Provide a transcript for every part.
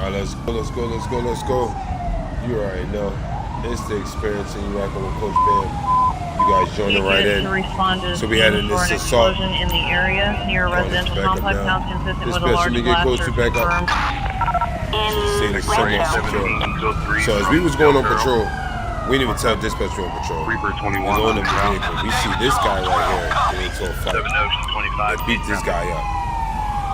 All right, let's go, let's go, let's go, let's go. You already know. It's the experience and you rocking with Coach Bamm. You guys joining right in. So we had in this assault in the area near a residential complex. Sounds consistent with a large blast or confirmed. So as we was going on patrol, we didn't even tell dispatch we were on patrol. Reaper We 21 going in the vehicle. We see this guy right here get into a fight and beat this guy up.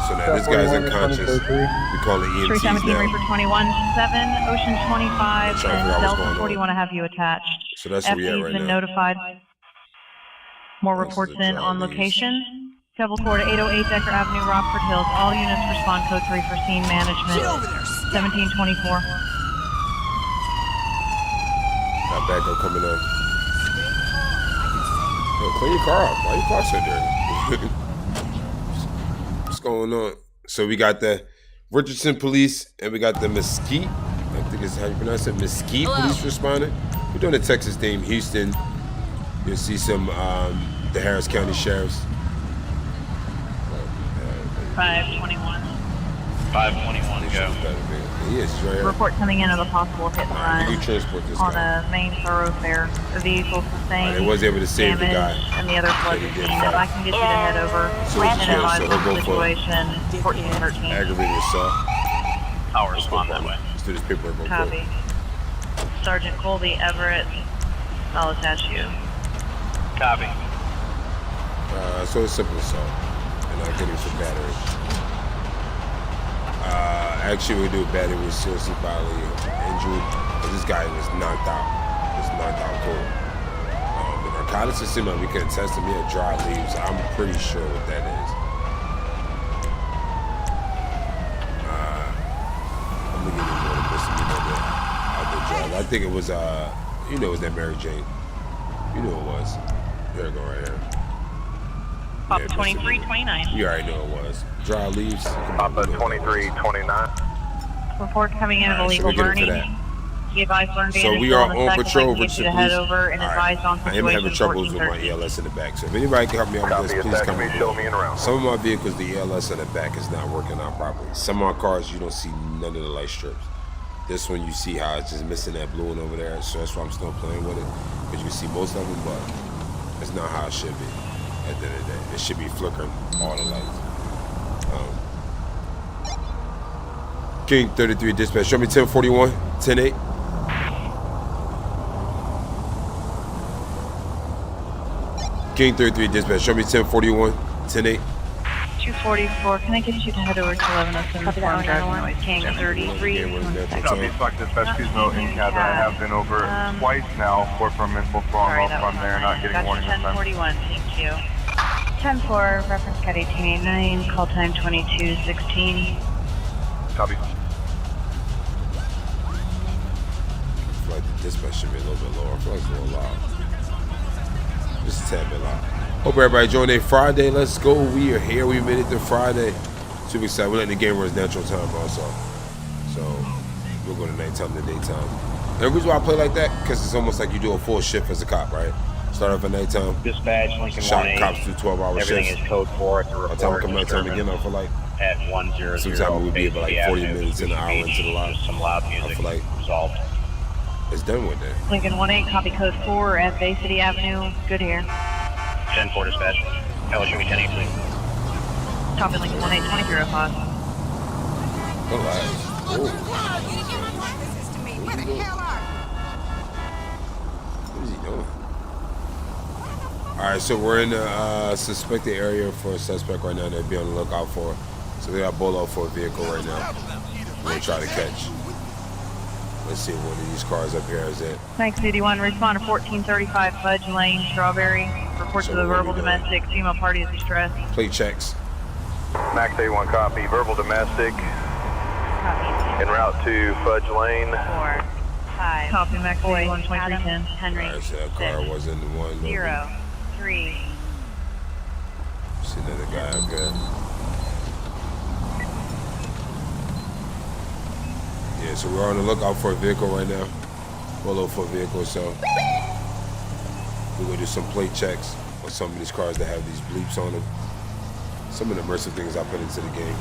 So now this guy's unconscious. We call it EMTs 317 now. Reaper 21, 7, Ocean 25, and Delta 40 want to have you attached. So that's where we at right been now. notified. More reports in on location. Double Court 808 Decker Avenue, Rockford Hills. All units respond code 3 for scene management. 1724. Got backup coming up. Yo, clean your car up. Why your car so dirty? What's going on? So we got the Richardson police and we got the Mesquite. I think it's how you pronounce it. Mesquite police responding. We're doing the Texas theme, Houston. You'll see some the Harris County sheriffs. 521. 521 go. He is right here. Report coming in of a possible hit and run You transport this on guy. a main thoroughfare. The vehicle sustained They was able to save the guy. And the other flood He is did seen. fight. If I can get you to head over So and he'll advise go the for situation, 1413. aggravated assault. I'll respond that way. Let's do this paperwork real Copy. quick. Sergeant Colby Everett, I'll attach you. Copy. So it's simple assault. And I'll get him for battery. Actually, we do battery with seriously bodily injury. But this guy was knocked out. Just knocked out cold. The narcotics system, we can attest him. He had dry leaves. I'm pretty sure what that is. I'm gonna give you more than this. I think it was, you know, it was that Mary Jane. You know it was. There we go, right here. Papa 2329. You already know it was. Dry leaves. Papa 2329. Report coming in of illegal burning. So we are on patrol, Richardson Richardson head police. over and advise on I am having troubles with my ELS in the back. So if anybody can help me out with this, please come Show me in around. Some of my vehicles, the ELS in the back is not working out properly. Some of my cars, you don't see none of the light strips. This one, you see how it's just missing that blue one over there. So that's why I'm still playing with it. Because you can see most of them, but it's not how it should be. At the end of the day, it should be flickering all the lights. King 33 dispatch, show me 1041, 108. King 33 dispatch, show me 1041, 108. 244, can I get you to head over to 1107 Farm Drive Noise? King 33. Copy, Fox Dispatch, please note in CAD that I have been over twice now for permissible throwing off from there, not getting warning this time. 1041, thank you. 10-4, reference CAD 1889, call time 2216. Copy. I feel like the dispatch should be a little bit lower. I feel like it's a little loud. Just a tad bit loud. Hope everybody joined a Friday. Let's go. We are here. We made it to Friday. Super excited. We're letting the game run its natural time also. So we'll go to nighttime to daytime. And the reason why I play like that, because it's almost like you do a full shift as a cop, right? Start off at nighttime. Dispatch, Lincoln Shot 1-8. cops do 12-hour Everything shifts. is code 4 at the By the time we report. come out time again, I feel like At 100. sometimes it would be about like 40 minutes in an hour into the lot. Some loud I music. feel like Resolved. it's done with that. Lincoln 18, copy code 4 at Bay City Avenue. Good here. 10-4 dispatch. Hello, show me 10-8, please. Copy Lincoln 18, 2305. Relax. Oh. What is he doing? All right, so we're in the suspected area for a suspect right now. They'll be on the lookout for. So they got Bolo for a vehicle right now. We're gonna try to catch. Let's see what one of these cars up here is it. Thanks, 81. Respond to 1435 Fudge Lane, Strawberry. Report So to the what are verbal we doing? domestic. Female party is distressed. Plate checks. Max A1 copy, verbal domestic, Copy. en route to Fudge Lane. 4, 5. Copy, Max Boy, 81, 2310. All Henry. right, so that car wasn't the one. 0, 3. See another guy up here. Yeah, so we're on the lookout for a vehicle right now. Bolo for a vehicle, so we're gonna do some plate checks on some of these cars that have these bleeps on them. Some of the immersive things I put into the game.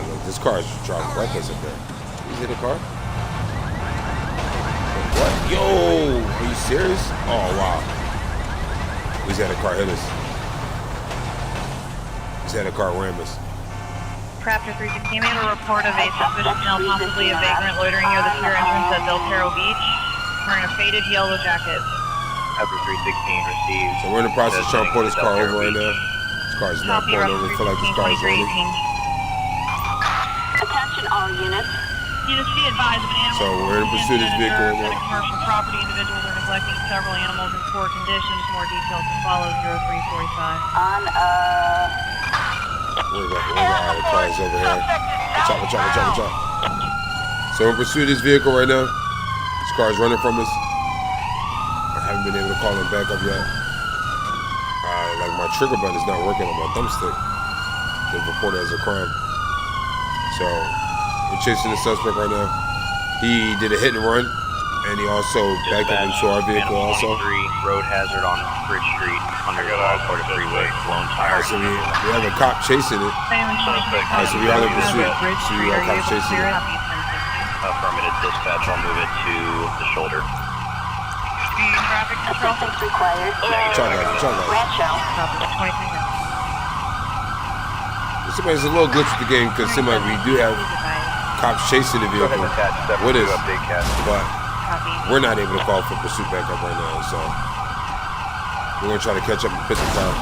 Look, This car is driving reckless up there. Did he hit a car? What? Yo, are you serious? Oh, wow. He's had a car hit us. He's had a car ram us. Raptor 316 made a report of a suspicious male, possibly a vagrant, loitering near the pier entrance at Del Perro Beach, wearing a faded yellow jacket. Raptor 316 received. So we're in the process of trying to pull this car over right now. This car is not Copy, pulling Raptor over. I feel like this car is 316, running. 2318. Attention all units. Units be advised of an animal. So we're in pursuit of this vehicle right at a now. commercial property. Individuals are neglecting several animals in poor conditions. More details to follow. 0345. On Where's all the cars over here? Watch out. So we're in pursuit of this vehicle right now. This car is running from us. I haven't been able to call him back up yet. Like my trigger button is not working on my thumbstick. They report it as a crime. So we're chasing the suspect right now. He did a hit and run, and he also backed up into our vehicle also. Road hazard on Bridge Street under the Lspdfr freeway. Blown tire. Alright, so we have a cop chasing it. Alright, so we are in pursuit. So we got cops chasing it. Affirmative dispatch. I'll move it to the shoulder. Traffic control. assistance required. Try that. Rancho. Copy. 23. Somebody's a little glitch with the game because it seems like we do have cops chasing the Go ahead vehicle and attach with us, update cat. but Copy. we're not able to call for pursuit backup right now, so we're gonna try to catch up and pit the car.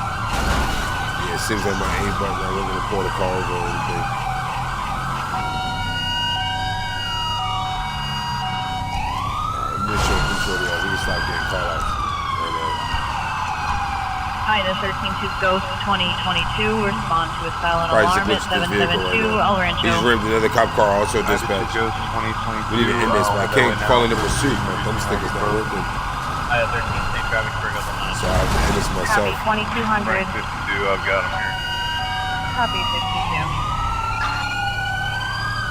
Yeah, it seems like my A button not looking to pull the car over or anything. Alright, make sure we can stop getting call outs right now. Ida 132 Ghost 2022. Respond to a silent Probably alarm just at glitched the vehicle 772 right now. El He Rancho. just rammed another cop car, also dispatch. Ghost We need 2022. to end this, but I can't call in the pursuit. My thumbstick is not working, Ida 13, state traffic for Gulf of so I have to end this myself. Copy 2200. Right, 52, I've got him here. Copy 52.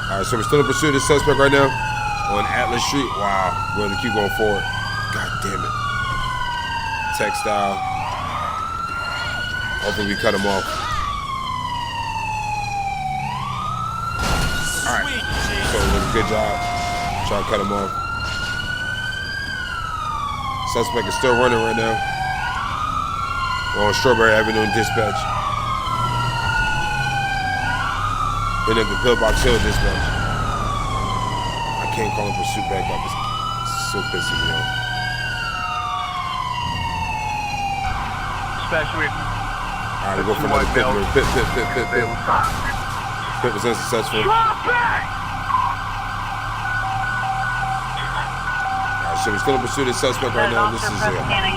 Alright, so we're still in pursuit of the suspect right now on Atlas Street. Wow, we're gonna keep going forward. God damn it. Textile. Hopefully we cut him off. Alright, so it was a good job. Try to cut him off. Suspect is still running right now. We're on Strawberry Avenue in dispatch. Been up the Pillbox Hill dispatch. I can't call him pursuit back up. It's so pissing me off. Dispatch, we Alright, we'll go for another pit. Pit. Pit was unsuccessful. Alright, so we're still in pursuit of the suspect right now. This is a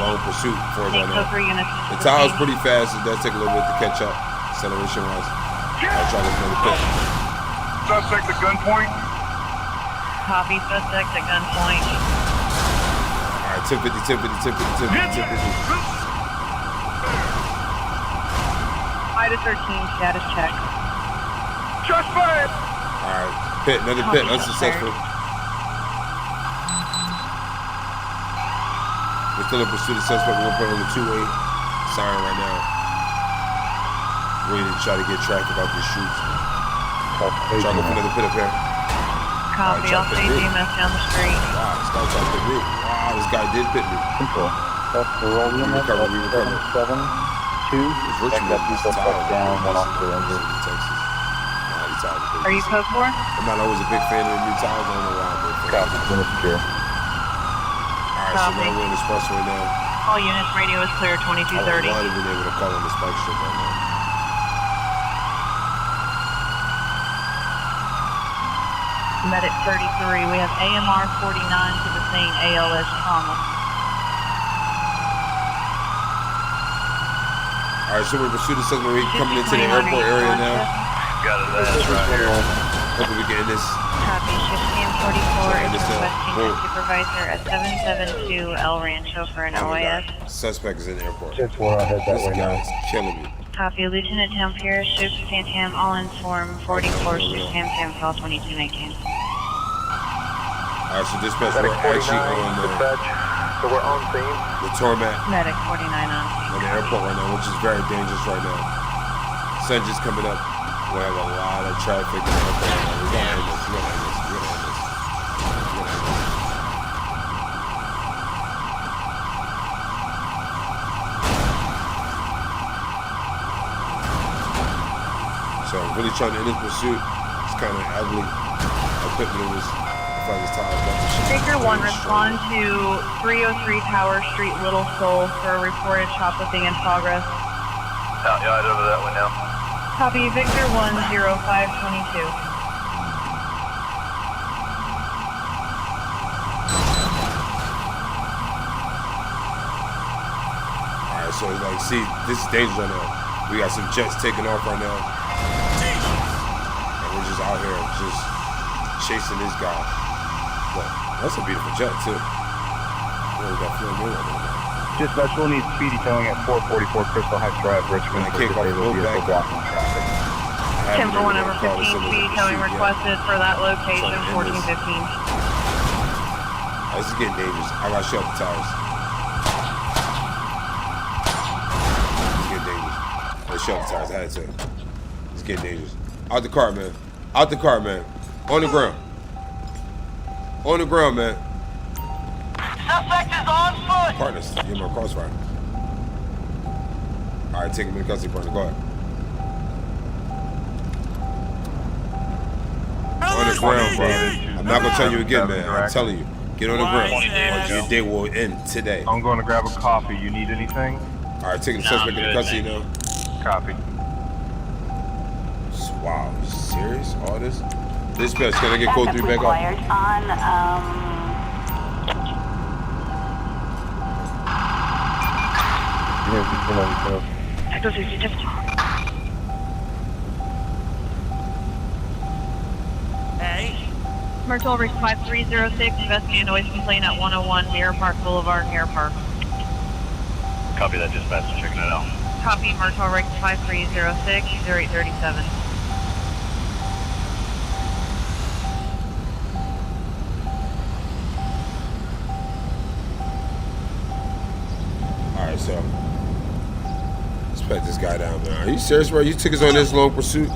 long pursuit for us right now. The tile's pretty fast. It does take a little bit to catch up, acceleration wise. I'll try to another pit. suspect at gunpoint. Copy. Suspect at gunpoint. Alright, 1050. Ida 13. Status check. Just fired. Alright, pit, another pit, unsuccessful. We're still in pursuit of the suspect. We're gonna put on the two-way siren right now. Ready to try to get traffic out these streets. Try to go for another pit up here. Copy. I'll say GMS down the street. Wow, this guy tried to pit me. Wow, this guy did pit me. Control. That's the roll We unit. recovered. 772. It's Richmond. Got people fucked down, one officer injured. Texas. Nah, these tires are Are you crazy. code 4? I'm not always a big fan of the new tires. I don't know why, but Copy. Unit secure. alright, so now we're on the expressway now. All units, radio is clear. I would 2230. love to be able to call on the spike strip right now. Medic 33. We have AMR 49 to the scene. ALS trauma. Alright, so we're in pursuit of suspect. We're coming into the airport area now. Got it, that's right here. Hopefully we get in this. Copy. Shift cam 44 Sorry, is this, requesting boom. a supervisor at 772 El Rancho for an Oh my OIS. God. Suspect is in the airport. 10-4, I'll head that This way guy now. is killing me. Copy. Lieutenant Tampier, Ship Santam, all in form 44, Ship Santam, call 2219. Alright, so dispatch, we're Medic actually 49, on dispatch. So we're on scene. The Torment Medic 49 on. on the airport right now, which is very dangerous right now. Sun just coming up. We have a lot of traffic in the airport right now. We gotta end this. We gotta end this. We gotta end this. We gotta end this. So I'm really trying to end this pursuit. It's kind of ugly. Equipment was, I feel like it's tired of Baker 1, respond to 303 Tower Street, Little Seoul for a reported shoplifting in progress. Yeah, I over that one now. Copy, Victor 10522. Alright, so like, see, this is dangerous right now. We got some jets taking off right now. And we're just out here just chasing this guy. But that's a beautiful jet too. Really got feeling good right now. Dispatch will need speedy towing at 444 Crystal Heights Drive, Richmond. I can't call the road back. Blocking traffic. 10 for 1 over 15, speedy towing requested for that location, 1415. This is getting dangerous. I gotta shut the tires. It's getting dangerous. Let's shut the tires. I had to. It's getting dangerous. Out the car, man. Out the car, man. On the ground. On the ground, man. Suspect is on foot. Partners, give him a crossfire. All right, take him in custody, partner. Go ahead. On the ground, bro. I'm not gonna tell you again, man. I'm telling you. Get on the ground. Or your day will end today. I'm going to grab a coffee. You need anything? All right, taking the suspect into custody now. Copy. Wow, you serious? All this? Dispatch, can I get code 3 back up? Myrtle Reach 5306, investigating noise complaint at 101 Mirror Park Boulevard, Mirror Park. Copy that, dispatch. Checking it out. Copy, Myrtle Reach 5306, 0837. Alright, so let's pat this guy down, man. Are you serious, bro? You took us on this long pursuit?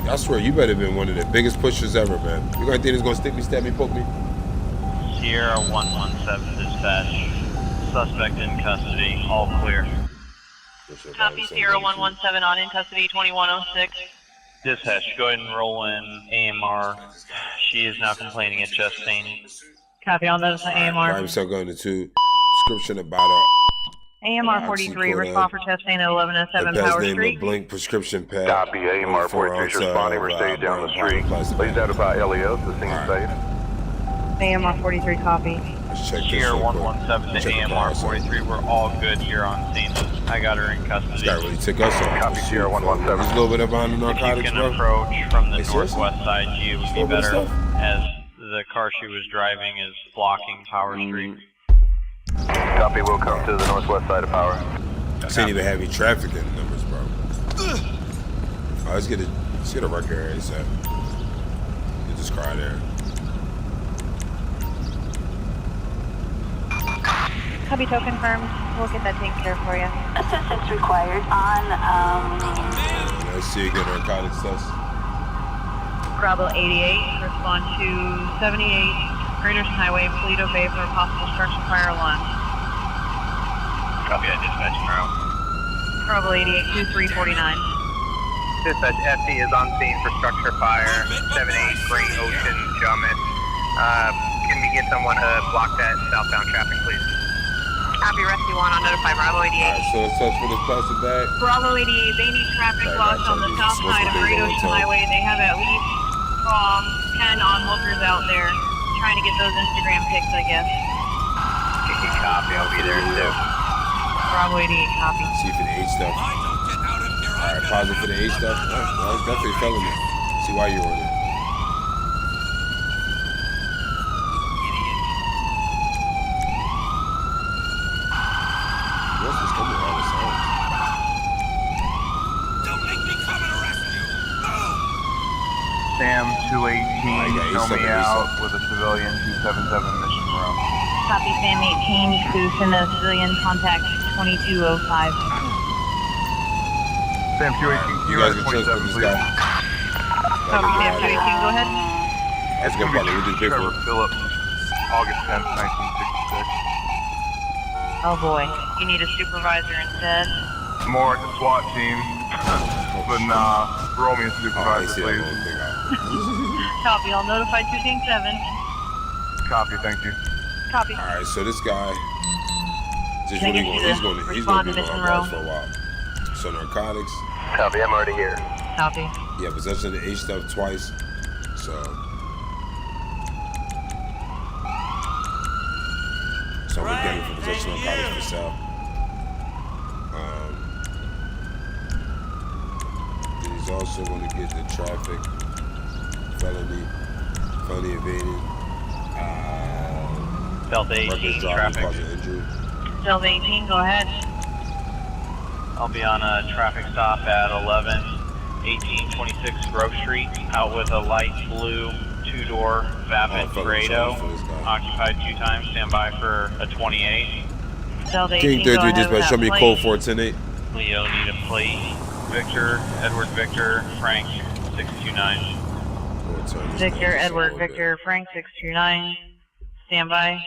I swear, you better have been one of the biggest pushers ever, man. You gonna think it's gonna stick me, stab me, poke me? Sierra 117 dispatch. Suspect in custody. All clear. Copy, Sierra 117 on in custody, 2106. Dispatch, go ahead and roll in AMR. She is now complaining of chest pain. Copy on those AMR. Crime cell going into description about her. AMR 43, respond for chest pain at 1107 Power name Street. of Blink prescription pad. Copy. AMR 43 is responding. We're staying down the street. Please notify LEOs. The scene is safe. AMR 43, copy. Let's check this Sierra real quick. 117 to Check the AMR car, 43. We're all good here on scene. I got her in This custody. guy really took us on. Copy, Sierra 117. He's a little bit up on the If you narcotics, can bro. approach from the Hey, seriously? northwest side, it would be Over the better stuff? as the car she was driving is blocking Power Street. Copy. We'll come to the northwest side of Power. This ain't even heavy traffic in the numbers, bro. Let's get a record area set. Get this car out there. Copy, tow confirmed. We'll get that taken care of for you. Assistance required on, Let's see again, narcotics test. Bravo 88, respond to 78 Greater Highway, Polito Bay for a possible structure fire alarm. Copy that, dispatch. Bravo 88, 2349. Dispatch, FD is on scene for structure fire, 78 Great Ocean Jumet. Can we get someone to block that southbound traffic, please? Copy, Rescue 1 on notify Bravo 88. Alright, so let's touch for this plastic bag. Bravo 88, they need traffic Sorry, blocked on the guys, south I'm side of supposed to Great be Ocean on Highway. They have at least 10 onlookers out there trying to get those Instagram pics, I guess. Copy, I'll be there too. Bravo 88, copy. See for the H stuff. Alright, positive for the H stuff. Well, it's definitely felony. See why you're on it. What's this coming all this time? Sam 218, I got show me 87. out with a civilian 277 mission room. Copy Sam 18 to send a civilian contact 2205. Sam 218, You you guys are can transfer 27, this please. guy. Copy Sam 218, go ahead. Let's go, partner. We did big Trevor one. Phillips, August 10th, 1966. Oh boy, you need a supervisor instead. More like a SWAT team. But nah, roll me a Oh, I supervisor, see that please. little thing out. Copy, I'll notify 2-7. Copy, thank you. Copy. All right, so this guy just Can I really get going. you to He's going to respond be to on Mission our Row? bars for a while. So narcotics. Copy, I'm already here. Copy. Yeah, possession of the H stuff twice. So we're getting for possession of narcotics for sale. Then he's also going to get the traffic, felony evading, Delta reckless 18 driving traffic. causing injury. Delta 18, go ahead. I'll be on a traffic stop at 1826 Grove Street, out with a light blue two-door Vapid felony charge for this Grado, guy. occupied 2 times, stand by for a 28. Delta 18, King go 33 ahead with dispatch, that show me plate. code 410-8. Leo, need a plate. Victor, Edward Victor, Frank, 629. Victor, Edward, Victor, Frank, 629. Stand by.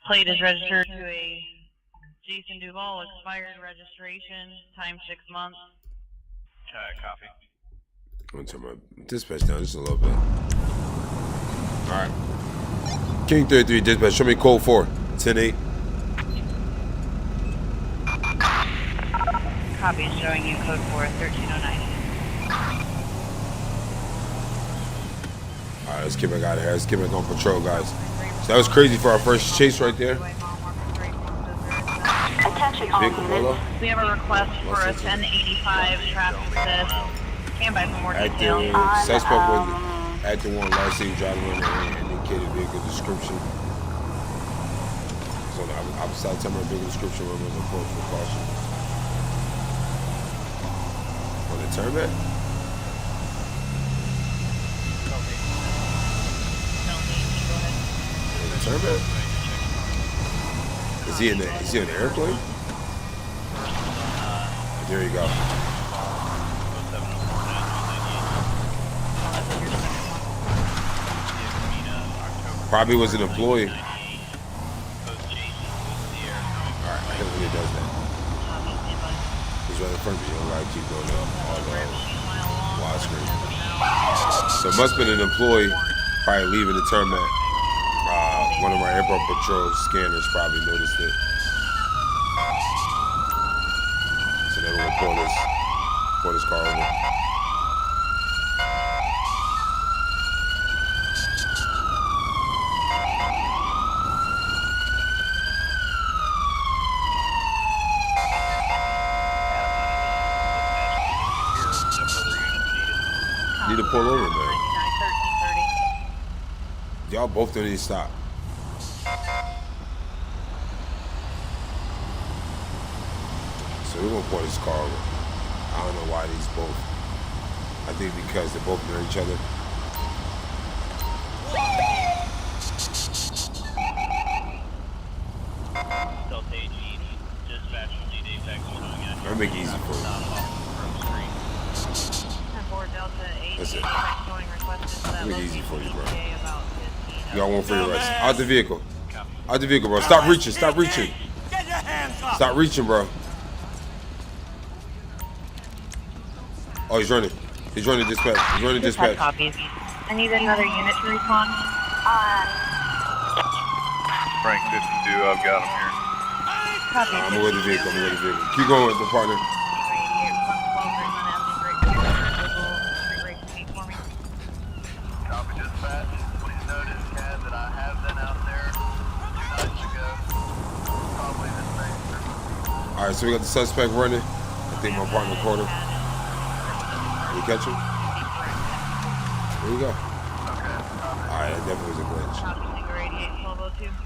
Plate is registered to a Jason Duval, expired registration, time 6 months. Copy. I'm going to turn my dispatch down just a little bit. Alright. King 33 dispatch, show me code 410-8. Copy is showing you code 4-1309. Alright, let's get back out of here. Let's get back on patrol, guys. So that was crazy for our first chase right there. Attention all Vehicle units. Polo. We have a request for a 1085 traffic assist. Stand by for more details. Active suspect with active one last seen driving on the indicated vehicle description. So the opposite time of vehicle description was approach with caution. On the turn back? On the turn back? Is he in the airplane? There you go. Probably was an employee. Alright, I hate when he does that. He's right in front of me. You don't gotta keep going all the wide screen. So it must have been an employee probably leaving the tarmac. One of our airport patrol scanners probably noticed it. So they will pull this car over. Need to pull over, man. 99-1330. Y'all both don't need to stop. So we're gonna pull this car over. I don't know why these both. I think because they're both near each other. Delta 18, dispatch will need APEX coming in. I'll make it easy for you. That's it. Make it easy for you, bro. Y'all want free arrest. Out the vehicle. Out the vehicle, bro. Stop reaching. Stop reaching. Stop reaching, bro. Oh, he's running. He's running dispatch. He's running dispatch. Copies. I need another unit to respond. Frank 52, I've got him here. Copy. I'm with the vehicle. I'm with the vehicle. Keep going with the partner. Copy dispatch. Please notice, Cat, that I have been out there 2 nights ago. Probably the same. All right, so we got the suspect running. I think my partner caught him. Did you catch him? There you go. All right, that definitely was a glitch.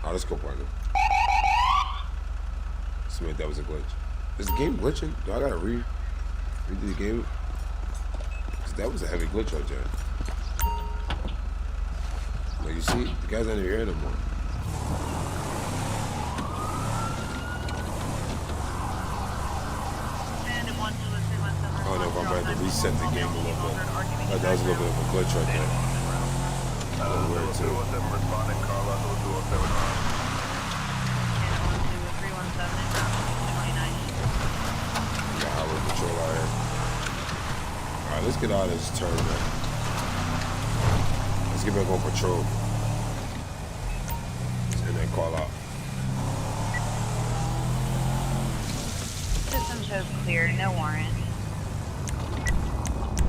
Oh, let's go, partner. Smith, that was a glitch. Is the game glitching? Do I gotta redo the game? 'Cause that was a heavy glitch right there. Like you see, the guy's not even here no more. reset the game a little bit. Like that was a little bit of a glitch right there. Weird too. Yeah, highway patrol out here. Alright, let's get out of this turn, man. Let's get back on patrol. And then call out. System shows clear, no warrant.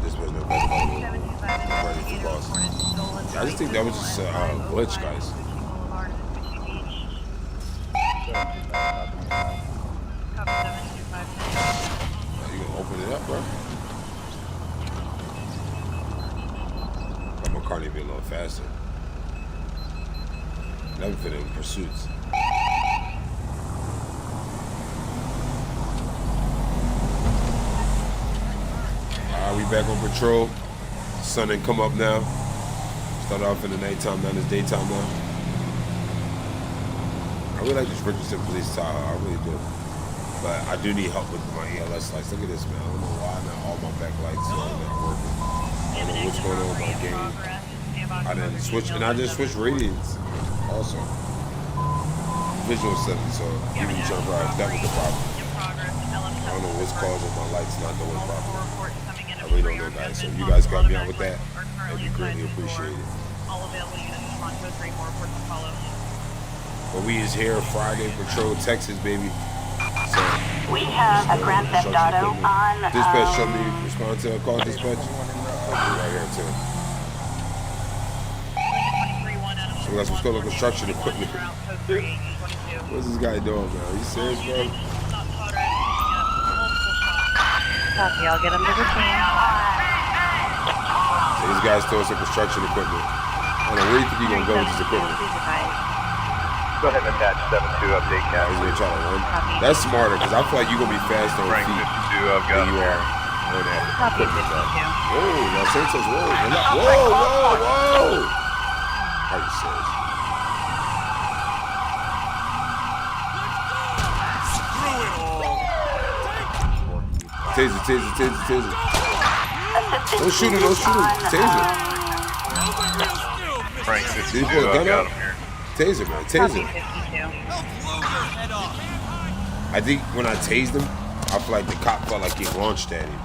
This was no better than ready for loss. I just think that was just a glitch, guys. You gonna open it up, bro? My car need to be a little faster. Never fit in pursuits. Alright, we back on patrol. Sun ain't come up now. Started off in the nighttime, now it's daytime now. I really like this Richardson police tire, I really do. But I do need help with my ELS lights. Look at this, man. I don't know why not all my back lights are not working. I don't know what's going on with my game. I didn't switch, and I just switched radiance also. Visual settings, so even you trying to drive, that was the problem. I don't know what's causing my lights not doing properly. I really don't know, guys. So if you guys got me out with that, that'd be greatly appreciated. But we is here Friday Patrol, Texas, baby. So We have a Grand Theft Auto on. Dispatch, show me respond to a call, dispatch. Right here too. So we got some stolen construction equipment. What's this guy doing, man? Are you serious, bro? Copy, I'll get him to the scene. So this guy's stole some construction equipment. I don't know, where do you think he's gonna go with this equipment? Go ahead and attach 7-2 update He's cap. gonna try to run. That's smarter, because I feel like you're gonna be faster on Frank feet 52, I've got than you him are here. on that Copy, equipment. 52. Whoa, now Santos, whoa. Are you serious? Taser. Don't shoot him. Taser. Frank Did 52, he pull a I've gun got out? him here. Taser, man. Copy, Taser. 52. I think when I tased him, I feel like the cop felt like he launched at him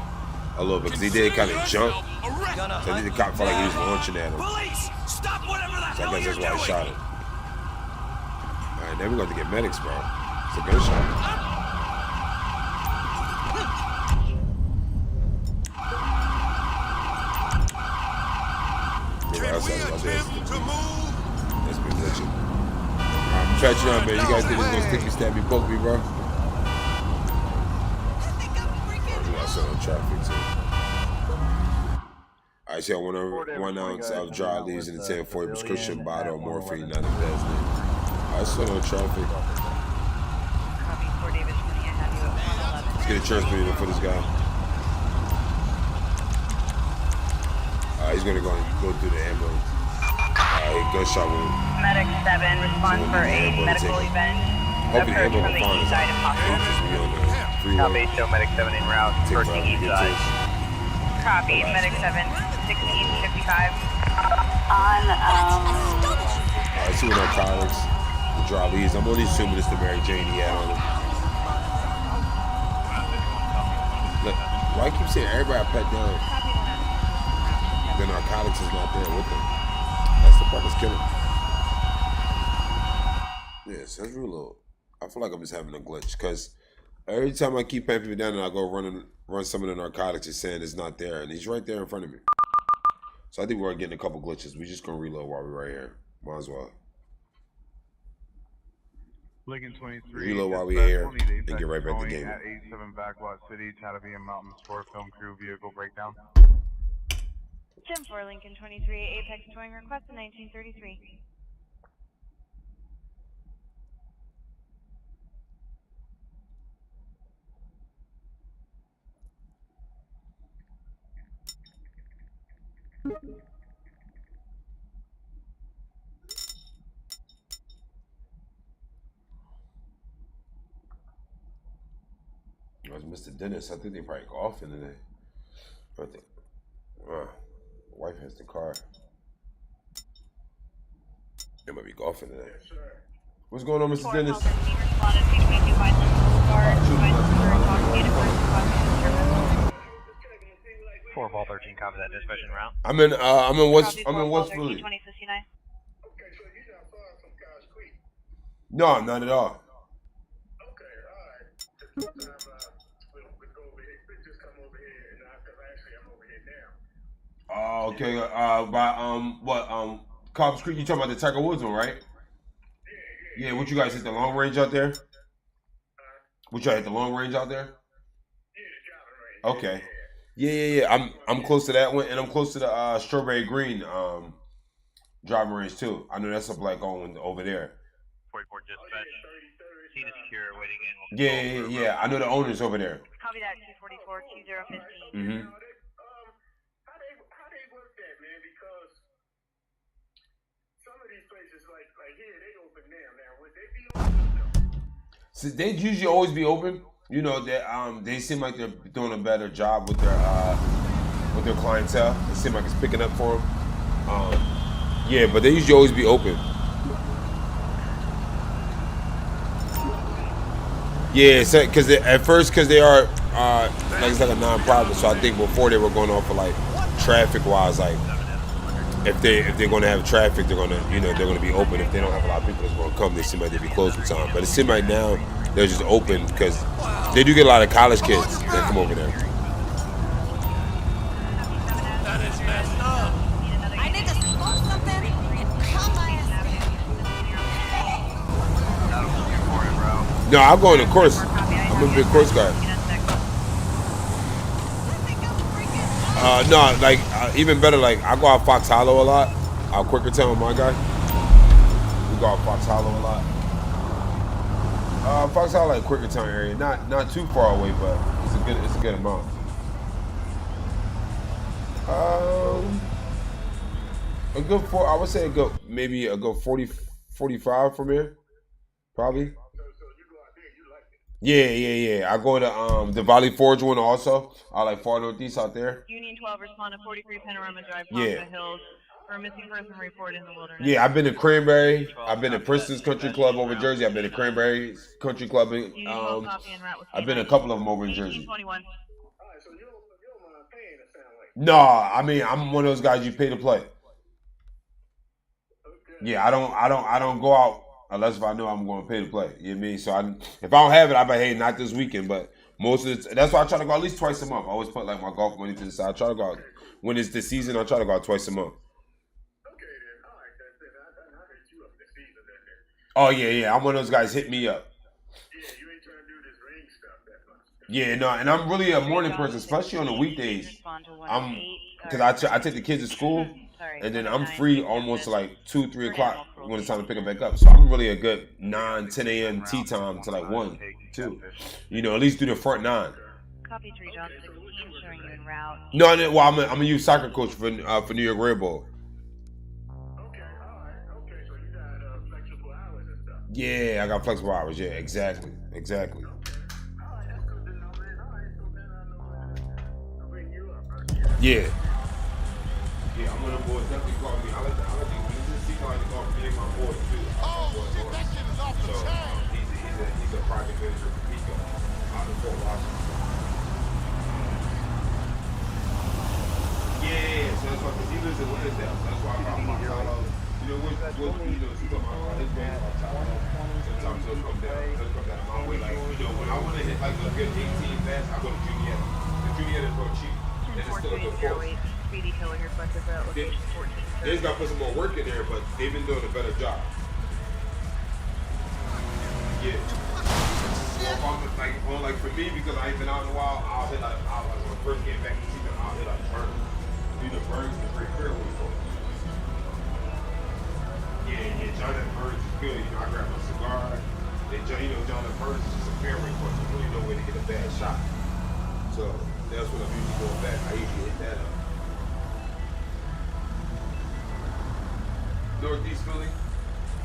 a little bit, because he did kind of jump. So I think the cop felt like he was launching at him. So I guess that's why I shot him. Alright, then we're going to get medics, bro. It's a gunshot. That's been glitching. I'm catching up, man. You guys think it's gonna stick me, stab me, poke me, bro? We got some on traffic too. I see 1 ounce of dry leaves in the 1040 prescription bottle of morphine, not embezzling. I saw on traffic. Copy, 4 Davis 20, I have you at 111. Let's get a transmitter for this guy. He's gonna go through the ambulance. Gunshot wound. Medic 7, respond for a medical event. Hopefully the Approach from ambulance the will find east side if us. possible. Copy, show medic 7 en route, approaching east side. Copy, medic 7, 1655. On, I see with narcotics, the dry leaves. I'm only assuming it's the Mary Jane he had on him. Look, why I keep saying everybody I pat down? The narcotics is not there with them. That's the part that's killing. Yes, that's real low. I feel like I'm just having a glitch, because every time I keep patting people down and I go run some of the narcotics, it's saying it's not there, and he's right there in front of me. So I think we're getting a couple glitches. We're just gonna reload while we're right here. Might as well. Lincoln 23. Reload while we're here and get right back to game. At 87 Backlot City, Chattavia Mountain Sport Film Crew vehicle breakdown. 10-4 Lincoln 23, Apex towing request in 1933. It was Mr. Dennis. I think they probably golfing today. I think. Wife has the car. They might be golfing today. What's going on, Mr. Dennis? 4 Ball 13, copy that dispatch en route. I'm in West Philly. No, not at all. Oh, okay. By Cobbs Creek. You talking about the Tiger Woods one, right? Yeah. What you guys hit the long range out there? What y'all hit the long range out there? Okay. Yeah. I'm close to that one, and I'm close to the Strawberry Green driving range too. I know that's up like on over there. 44 dispatch. Scene is secure, waiting in. Yeah. I know the owners over there. Copy that, 244, 2015. Mm-hmm. So they usually always be open. You know, they seem like they're doing a better job with their clientele. It seems like it's picking up for them. Yeah, but they usually always be open. Yeah, because at first, because they are like it's like a non-profit. So I think before they were going off for like traffic-wise, like if they're going to have traffic, they're going to be open. If they don't have a lot of people that's going to come, they seem like they'd be closed for time. But it seems like now they're just open because they do get a lot of college kids that come over there. That is messed up. I need to smoke something. Calm my ass. No, I'm going to course. I'm a big course guy. No, like even better. Like I go out Fox Hollow a lot. Out Quakertown, my guy. We go out Fox Hollow a lot. Fox Hollow, like Quakertown area, not too far away, but it's a good amount. I would say maybe a good 40, 45 from here, probably. Yeah. I go to the Valley Forge one also. I like far northeast out there. Union 12, respond to 43 Panorama Drive, Ponca Hills, for a missing person report in the wilderness. Yeah, I've been to Cranberry. I've been to Princeton's Country Club over Jersey. I've been to Cranberry Country Club. I've been to a couple of them over in Jersey. No, I mean I'm one of those guys you pay to play. Yeah, I don't go out unless if I know I'm going to pay to play. You know what I mean? So if I don't have it, I be hey, not this weekend. But most of that's why I try to go at least twice a month. I always put like my golf money to the side. I try to go out when it's the season. I try to go out twice a month. Oh yeah. I'm one of those guys. Hit me up. Yeah, no, and I'm really a morning person, especially on the weekdays. Because I take the kids to school, and then I'm free almost like 2, 3 o'clock when it's time to pick them back up. So I'm really a good 9, 10 a.m. tea time to like 1, 2. You know, at least do the front 9. Copy 3, John 16, showing you en route. No, well, I'm a youth soccer coach for New York Red Bull. Yeah, I got flexible hours. Yeah, exactly. Yeah, I'm gonna boys definitely call me. I like the see call me my boy too. Oh, that shit is off the chain. He's a project manager for Pico out of Fort Washington. Yeah. So that's why, because he lives in Lansdale. So that's why I got my follow. You know what you talking about his band about Tyler. Sometimes he'll come down my way. Like, when I want to hit like a good 18 fast, I go to Juliet. The Juliet is real cheap. And it's still a good course. Speedy killer here, collective route, location 14. They just got to put some more work in there, but they've been doing a better job. Yeah. So like for me, because I ain't been out in a while, I'll hit like, when I first came back to see them, I'll hit like Burns. Do the Burns is pretty fairway for me. Yeah, Jonathan Burns is good. You know, I grab a cigar. Jonathan Burns is just a fairway course. There's really no way to get a bad shot. So that's when I'm usually going back. I usually hit that up. Northeast Philly?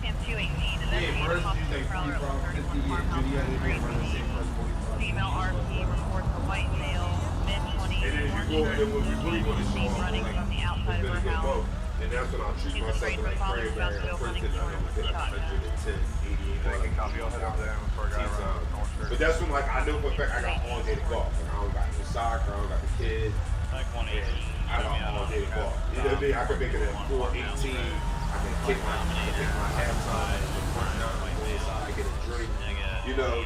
Sam 218, and then Burns is like 45, 50, Juliet is around the same price, 45. Female RP reports a white male, And then if you go, then when we really want to show off, running like, from the outside it's of been a her good house. month. And that's when I'll treat She's myself afraid to her like father's about cranberry. to go First running thing I for know, hit like 110, 88. Copy, I'll head up there for a guy around North Jersey. But that's when like I know for a fact I got all day to golf. Like I don't got no soccer, I don't got the kids. Like 118. I got all day to golf. You know what I mean? I could make it at 4:18. I can kick my halftime, I get a drink. You know.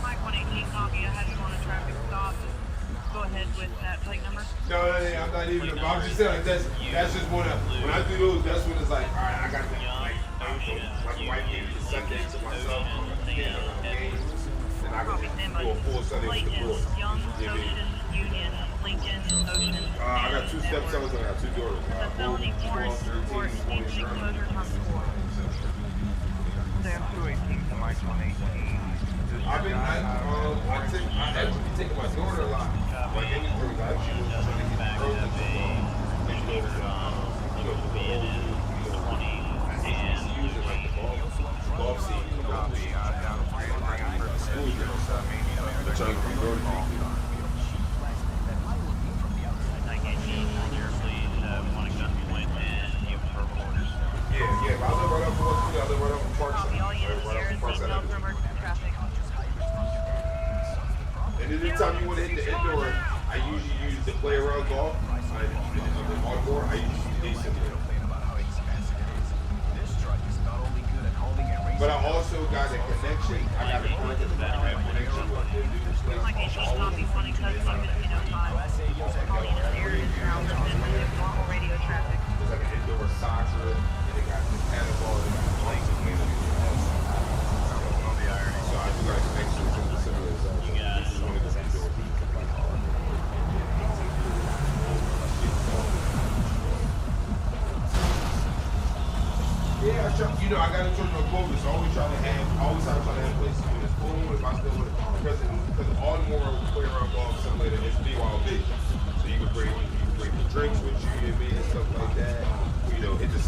Mike 118 copy. I had you on a traffic stop. Go ahead with that plate number. No, I'm not even. I'm just saying like that's just when I do those. That's when it's like, all right, I got the like white games Sunday to myself. Games, and I can do a full Sunday with the boys. Young, Ocean, Union, Lincoln, Ocean. I got 2 stepsons and I got 2 daughters. Felony warrant for indecent exposure from school. Sam 218 to Mike 118. I actually be taking my daughter a lot. Like anything, I actually was trying to get the girls into using like the golf seat. Trying to be Yeah, but I live right up for what's I live right up for Parkside. Right up for Parkside. And anytime you want to hit the indoor, I usually use the play around golf. The outdoor, I use the decent. But I also got a connection. I got a connection with the Like a she's copy wanting customer, you know, time. Calling in the area around the normal radio traffic. There's like an indoor soccer, and they got the paddleball, they got the lights, and so I do got a connection with the similar as this is one of the indoor. Yeah, I got to turn my focus. I always try to have places when it's cool, if I still with it. Because all the more play around golf simulator is BYOB. So you can bring the drinks with you and stuff like that. You know, you can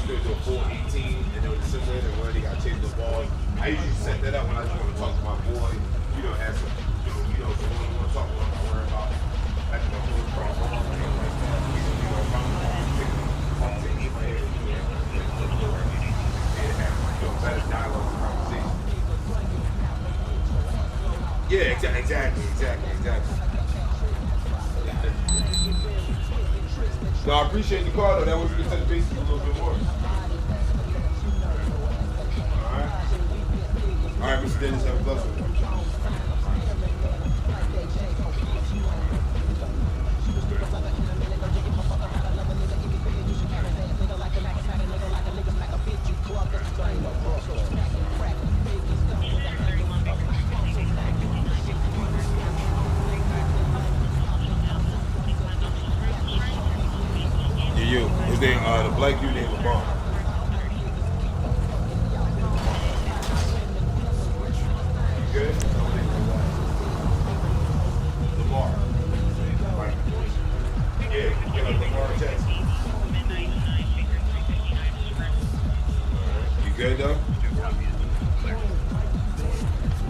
still do a full 18 and then with the simulator when they got to change the balls. I usually set that up when I just want to talk to my boy, you know, have some, so when I want to talk to him, I worry about actually my whole problem. Yeah, exactly. No, I appreciate the call though. That was good touch base a little bit more. All right, Mr. Dennis, have a blessing. His name, the black dude named Bamm. You good? Lamar. Right. Yeah, get up Lamar Jackson. You good though?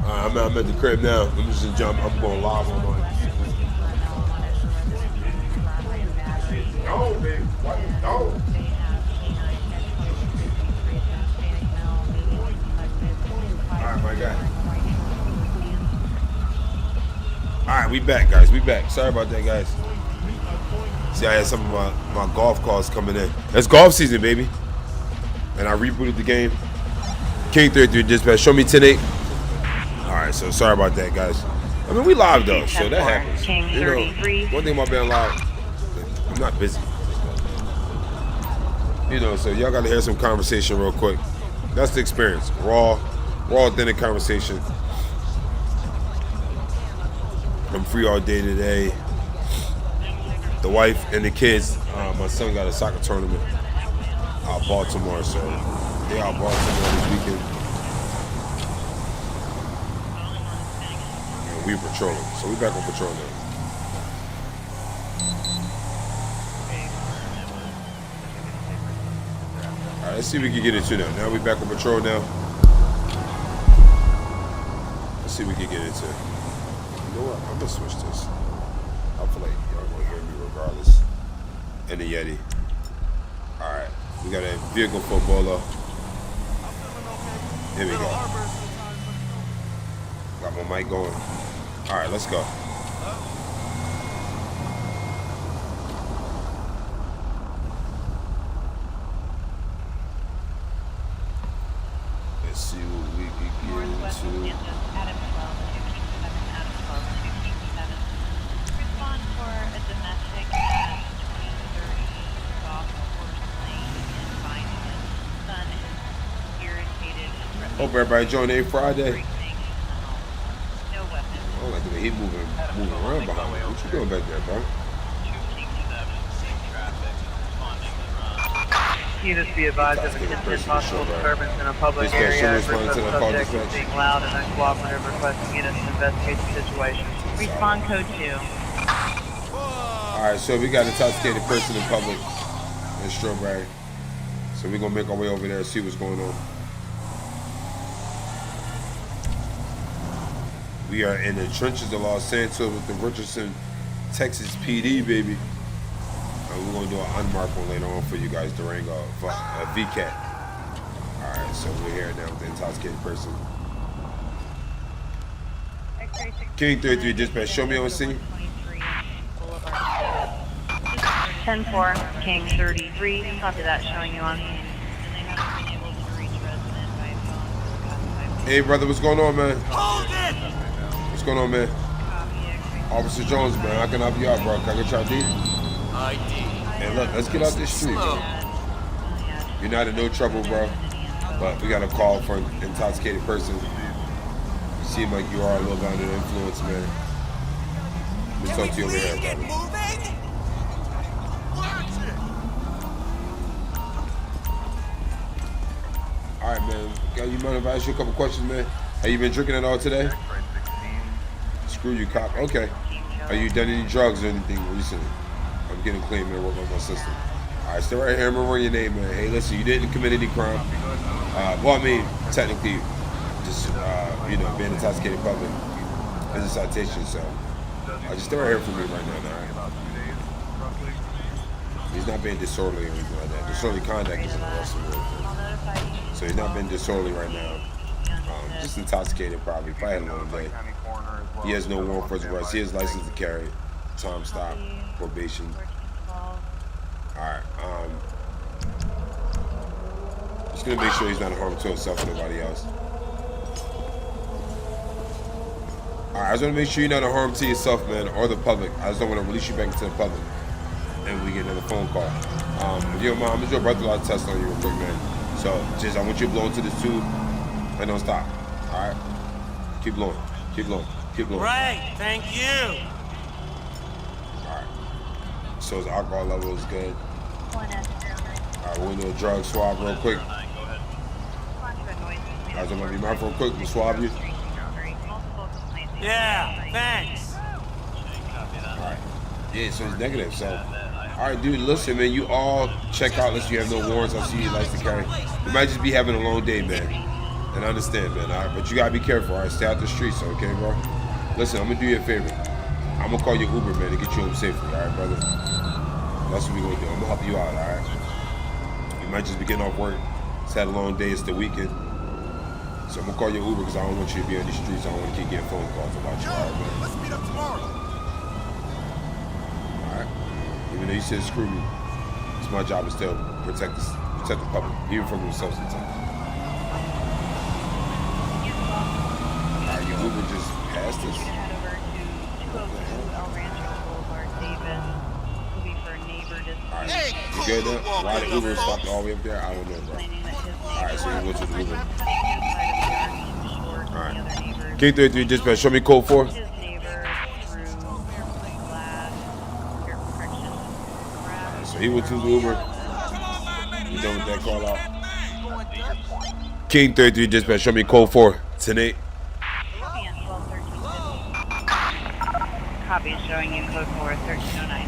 I'm at the crib now. I'm just jump. I'm going live on it. No, baby. What? No. Alright, my guy. Alright, we back, guys. We back. Sorry about that, guys. See, I had some of my golf calls coming in. It's golf season, baby. And I rebooted the game. King 33 dispatch. Show me 10-8. Alright, so sorry about that, guys. I mean, we live, though, so that happens. You know, one thing about being live, I'm not busy. You know, so y'all got to hear some conversation real quick. That's the experience. Raw, authentic conversation. I'm free all day today. The wife and the kids, my son got a soccer tournament out Baltimore, so they out Baltimore this weekend. And we patrolling, so we back on patrol now. All right, let's see if we can get into now. Now we back on patrol now. Let's see if we can get into it. You know what? I'm gonna switch this. I feel like y'all gonna hear me regardless. And the Yeti. Alright, we got a vehicle footballer. Here we go. Got my mic going. Alright, let's go. Let's see what we can get into. Respond for a domestic at 2030 South Forest Lane in Vinewood. Son is irritated. Hope everybody joined a Friday. No weapons. I don't like the way he moving around behind me. What you doing back there, bro? Units be advised of a possible disturbance in a public area. A group of subjects is being loud and uncooperative, requesting units to investigate the situation. Respond code 2. Alright, so we got an intoxicated person in public in Strawberry. So we're gonna make our way over there and see what's going on. We are in the trenches of Los Santos with the Richardson, Texas PD, baby. And we're gonna do an unmarked one later on for you guys, Durango, VCAT. Alright, so we're here now with the intoxicated person. King 33 dispatch, show me on scene. 10-4, King 33. Copy that, showing you on. Hey brother, what's going on, man? What's going on, man? Officer Jones, man, I can help you out, bro. Can I get your ID? And look, let's get out this street, bro. You're not in no trouble, bro. But we got a call for an intoxicated person. You seem like you are a little bit under the influence, man. Let me talk to you over here, brother. Alright, man. You mind if I ask you a couple questions, man? Have you been drinking at all today? Screw you, cop. Okay. Have you done any drugs or anything recently? I'm getting clean, man. Work on my system. Alright, stay right here. I'm gonna run your name, man. Hey, listen, you didn't commit any crime. Well, I mean, technically, just, you know, being intoxicated public is a citation, so. Just stay right here for me right now, alright? He's not being disorderly or anything like that. Disorderly conduct is an arresting word. So he's not being disorderly right now. Just intoxicated probably. Probably had a long day. He has no warrant for his arrest. He has license to carry. Time stop. Probation. Alright. Just gonna make sure he's not a harm to himself or nobody else. Alright, I just wanna make sure you're not a harm to yourself, man, or the public. I just don't wanna release you back into the public. And we get another phone call. If you're a mom, I'm gonna do a breathalyzer test on you real quick, man. So just I want you to blow into this tube and don't stop. Alright? Keep blowing. Keep blowing. Keep blowing. Right, thank you. Alright. So his alcohol level is good. Alright, we're gonna do a drug swab real quick. Guys, I'm gonna be mindful real quick. We'll swab you. Yeah, thanks. Alright. Yeah, so he's negative, so. Alright, dude, listen, man, you all check out unless you have no warrants. I see you like to carry. You might just be having a long day, man. And I understand, man. Alright, but you gotta be careful, alright? Stay out the streets, okay, bro? Listen, I'm gonna do you a favor. I'm gonna call your Uber, man, to get you home safely, alright, brother? That's what we gonna do. I'm gonna help you out, alright? You might just be getting off work. It's had a long day, it's the weekend. So I'm gonna call your Uber because I don't want you to be on the streets. I don't want to keep getting phone calls about you, alright, man? Let's meet up tomorrow. Alright? Even though you said screw me, it's my job to still protect the public, even from themselves sometimes. Alright, your Uber just passed us. Head over to 202 El Rancho Boulevard, Davis. Will be for neighbor dispute. Hey, You good now? Why the Uber stopped all the way up there? I don't know, bro. Alright, so you go to the Uber. Alright. King 33 dispatch, show me code 4. His neighbor through glass, air protection. Alright, so he went to the Uber. You done with that call out? King 33 dispatch, show me code 4. 10-8. Copy, showing you code 4, 1309.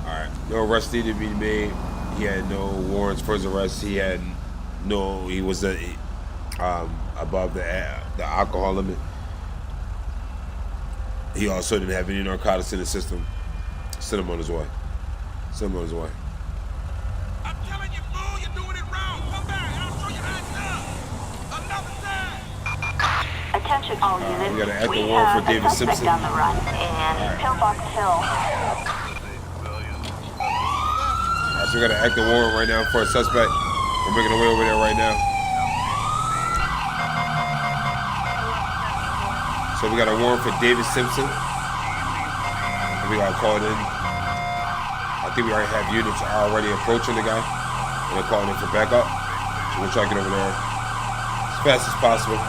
Alright, no arrest needed to be made. He had no warrants for his arrest. He was above the alcohol limit. He also didn't have any narcotics in the system. Send him on his way. Send him on his way. I'm telling you, fool, you're doing it wrong. Come back, and I'll show you how it's done. Another time. Attention all units. We got an active We warrant for have a David suspect Simpson. on the run in Pillbox Hill. So we got an active warrant right now for a suspect. We're making our way over there right now. So we got a warrant for David Simpson. And we got called in. I think we already have units already approaching the guy. And they're calling in for backup. So we'll try to get over there as fast as possible.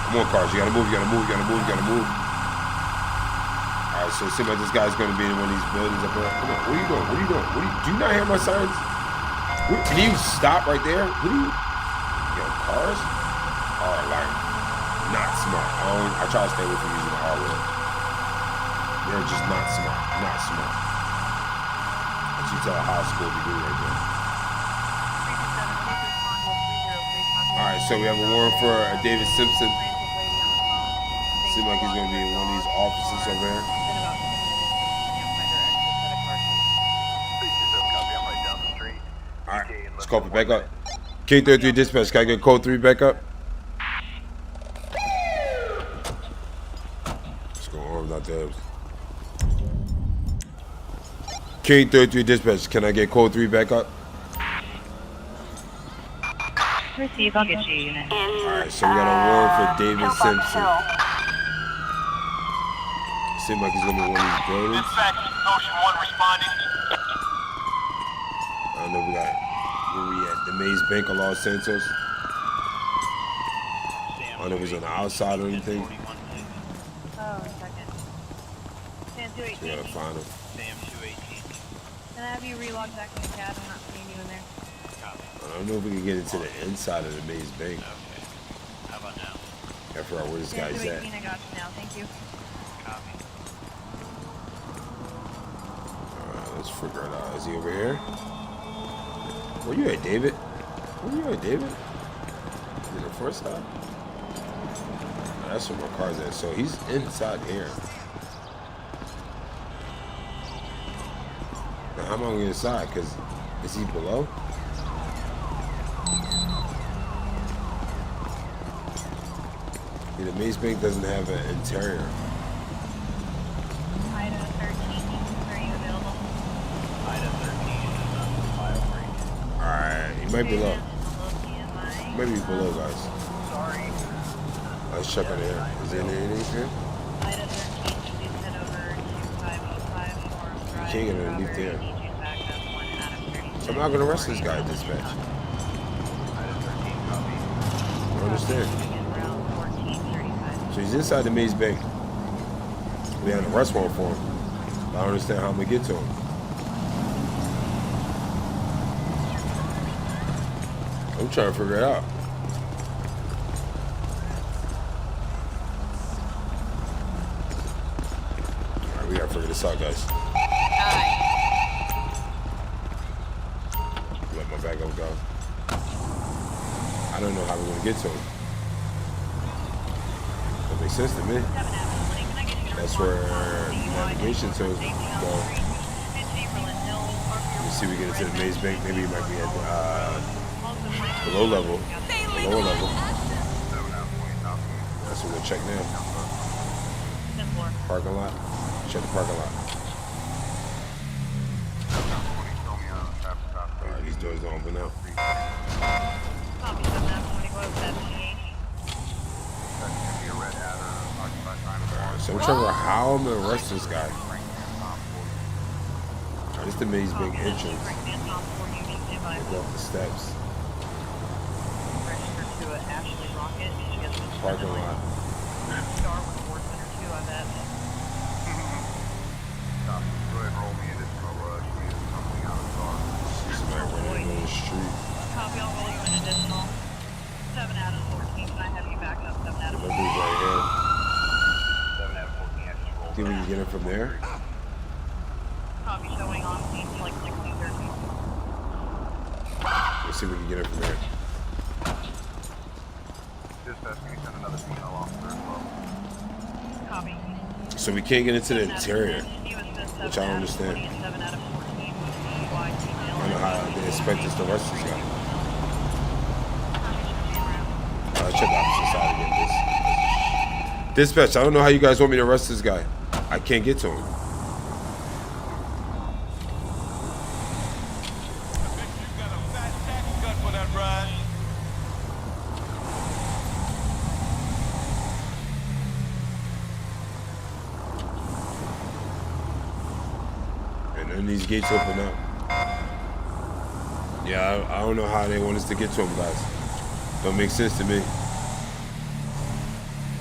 Come on, cars. You gotta move, you gotta move, you gotta move, you gotta move. Alright, so it seems like this guy's gonna be in one of these buildings up there. Come on, what are you doing? What are you doing? Do you not hear my signs? Can you stop right there? What are you? Yo, cars are like not smart. I try to stay away from using the R word. They're just not smart. Not smart. What you tell a high school to do right there. Alright, so we have a warrant for David Simpson. Seems like he's going to be in one of these offices over here. Alright, let's call for backup. King 33 dispatch, can I get code 3 backup? What's going on out there? King 33 dispatch, can I get code 3 backup? Receive, I'll get you a unit. Alright, so we got a warrant for David Simpson. Seems like he's gonna be in one of these buildings. Dispatch, Ocean 1 responding. I don't know if we got where we at. The Maze Bank of Los Santos. I don't know if it's on the outside or anything. Oh, a second. Sam So we gotta 218. find him. Sam 218. Can I have you relog back in the cab? I'm not seeing you in there. I don't know if we can get into the inside of the Maze Bank. Okay. How about now? I forgot where this Sam guy's 218, at. I got you now. Thank you. Copy. Alright, let's figure it out. Is he over here? Where you at, David? Where you at, David? Is it the first side? Oh, that's where my car's at. So he's inside here. Now, how am I gonna get inside? Because is he below? Yeah, the Maze Bank doesn't have an interior. Ida 13, are you available? Ida 13 is on file free. Alright, he might be low. Maybe he's below, guys. Sorry. Let's check on here. Is there anything here? Ida 13, please head over to 505 Forum Drive. Can't get underneath there. Need you back up 1 Adam 36. So I'm not gonna arrest this guy at dispatch. Ida 13 copy. I don't understand. Around 1435. So he's inside the Maze Bank. We had an arrest warrant for him. I don't understand how I'm gonna get to him. I'm trying to figure it out. Alright, we gotta figure this out, guys. Let my backup go. I don't know how we're gonna get to him. That makes sense to me. That's where navigation tools go. You see, we get into the Maze Bank. Maybe it might be at the low level, the lower level. That's what we'll check now. Parking lot. Check the parking lot. Alright, these doors don't open up. Alright, so I'm trying to figure out how I'm gonna arrest this guy. Alright, this is the Maze Bank entrance. Go up the steps. Parking lot. See somebody running on the street. Copy, I'll roll you an additional 7 out of 14. Can I have you back up 7 out of 14? That dude's right here. 7 out of 14, I just rolled. Think we can get him from there? Copy, showing on scene like 1613. see if we can get it from there. Dispatch, can you send another female officer as well? Copy. So we can't get into the interior, He was the which I don't understand. 7 out of 14 with DUI I female. don't know how they expect us to arrest this guy. Check the opposite side again. Dispatch, I don't know how you guys want me to arrest this guy. I can't get to him. And these gates open up. Yeah, I don't know how they want us to get to him, guys. Don't make sense to me.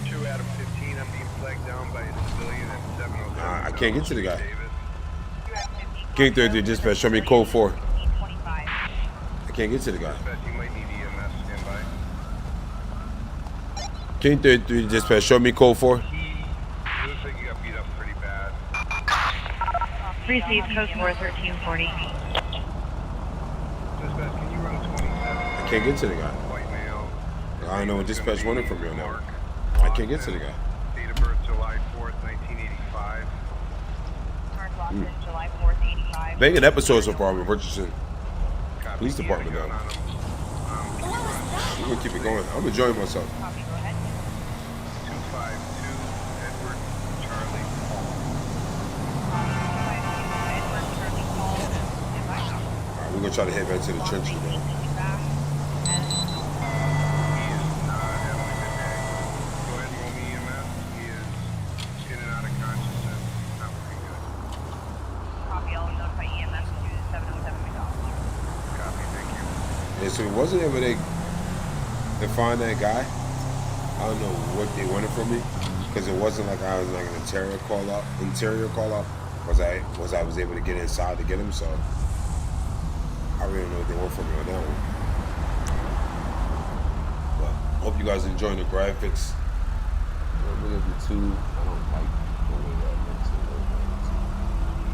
2 out of 15, I'm being flagged down by a civilian at 707. I can't get to the guy. King 33 dispatch, show me code 4. I can't get to the guy. You might need EMS standby. King 33 dispatch, show me code 4. It looks like you got beat up pretty bad. Received code 4 1340. Dispatch, can you run 27? I can't get to the guy. White male. I don't know what dispatch wanted from me on that. I can't get to the guy. Date of birth July 4th, 1985. July 4th, 85. Banging episode so far with Richardson Police Department now. We're gonna keep it going. I'm enjoying myself. Copy, go ahead. 252 Edward Charlie Alright, we're gonna try to head back to the trenches now. Yeah, so it wasn't able to find that guy. I don't know what they wanted from me, because it wasn't like I was like an interior call up. Was I was able to get inside to get him, so I really don't know what they want from me on that one. But hope you guys enjoying the graphics. Look at the two. I don't like the way that looks.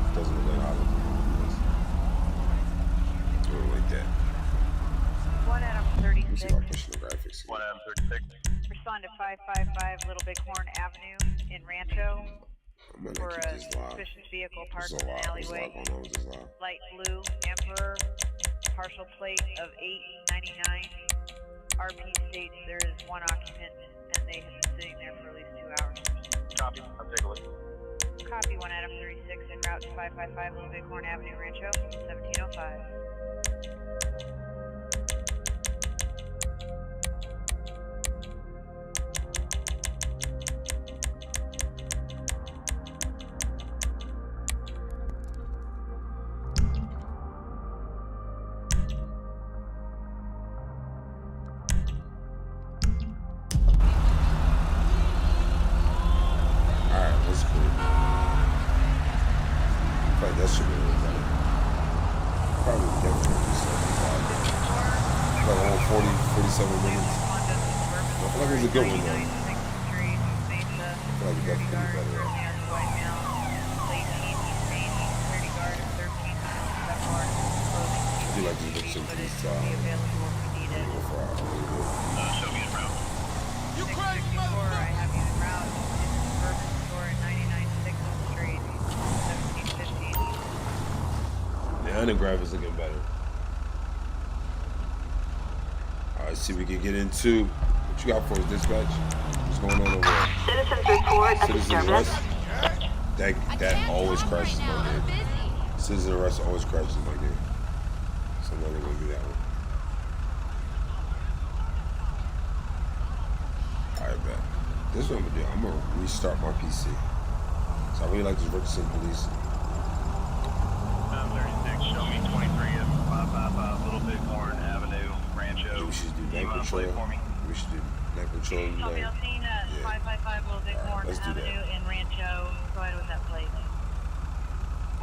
It doesn't look like how I look at this. I don't like that. 1 out of 36. Let me see if I'm pushing the graphics. 1 out of 36. Respond to 555 Little Bighorn Avenue in Rancho for a suspicious vehicle parked in an alleyway. Light blue Emperor, partial plate of 899. RP states there is one occupant and they have been sitting there for at least 2 hours. Copy. I'll take a look. Copy 1 out of 36 en route to 555 Little Bighorn Avenue, Rancho, 1705. That should be a little better. Probably definitely do 75. Like around 40, 47 minutes. I feel like it was a good one though. I feel like it definitely could be better. I do like to look into this Show me in route. You crazy motherfucker! I have you en route. It's Bourbon Store at 99 6th Street, 1715. The undergraph is looking better. Alright, see if we can get into what you got for us, dispatch. What's going on over there? Citizens report at the Citizen terminus. arrest? That always crashes my game. Citizen arrest always crashes my game. So I'm not even gonna do that one. Alright, bet. This is what I'm gonna do. I'm gonna restart my PC. So I really like this Richardson police. 36, show me 23 at 555 Little Bighorn Avenue, Rancho. We should do night patrol. We should do night patrol today. I've seen 555 Little Bighorn let's do that. Avenue in Rancho. Go ahead with that plate.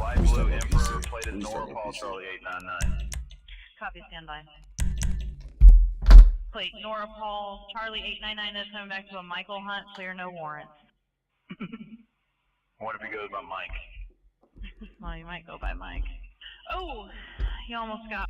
Light blue Emperor, plate is Norfolk, Charlie 899. Copy, stand by. Plate Nora Paul, Charlie 899 is coming back to a Michael Hunt, clear, no warrants. What if he goes by Mike? Well, you might go by Mike. Oh, you almost got